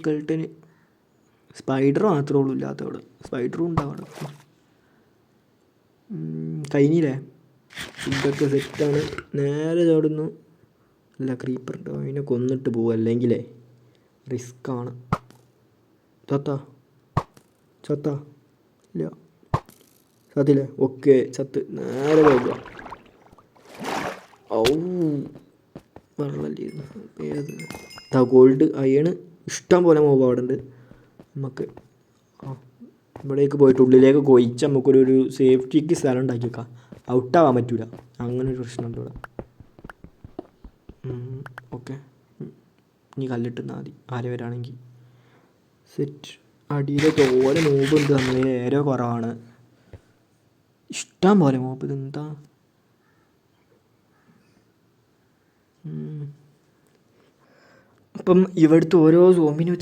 സ്കെൽട്ടന്. Spider മാത്രമേ ഉള്ളൂ ഇല്ലാത്ത അവിടെ. സ്പൈഡറും ഉണ്ടാവും അവിടെ. കഴിഞ്ഞില്ലേ? ഇതൊക്കെ സെറ്റാണ്. നേരെ ചവിടുന്നു. അല്ല, ക്രീപ്പർ ഉണ്ടാവും. അതിനെ കൊന്നിട്ട് പോകും, അല്ലെങ്കിലേ റിസ്ക്കാണ്. ചത്താ ഇല്ല, ചത്തില്ലേ? ഓക്കെ, ചത്ത്. നേരെ പോകുക. ഔ, വെള്ളമില്ലായിരുന്നു. ഗോൾഡ്, അയണ് ഇഷ്ടം പോലെ മോബ് അവിടെ ഉണ്ട്. നമുക്ക് ഇവിടേക്ക് പോയിട്ട് ഉള്ളിലേക്ക് കൊയിച്ച് നമുക്കൊരു സേഫ്റ്റിക്ക് സ്ഥലം ഉണ്ടാക്കി വെക്കാം. ഔട്ടാവാൻ പറ്റൂല, അങ്ങനെ ഒരു പ്രശ്നമുണ്ട് ഇവിടെ. ഓക്കെ, ഇനി കല്ലിട്ടുന്നാൽ മതി ആര് വരാണെങ്കിൽ. സെറ്റ്. അടിയിലെ തോലെ മോബ് ഉണ്ട്. നമ്മൾ നേരെ കുറവാണ്. ഇഷ്ടം പോലെ മോബ്. ഇതെന്താ? അപ്പം ഇവിടുത്തെ ഓരോ സോമ്പിനെ വെച്ച്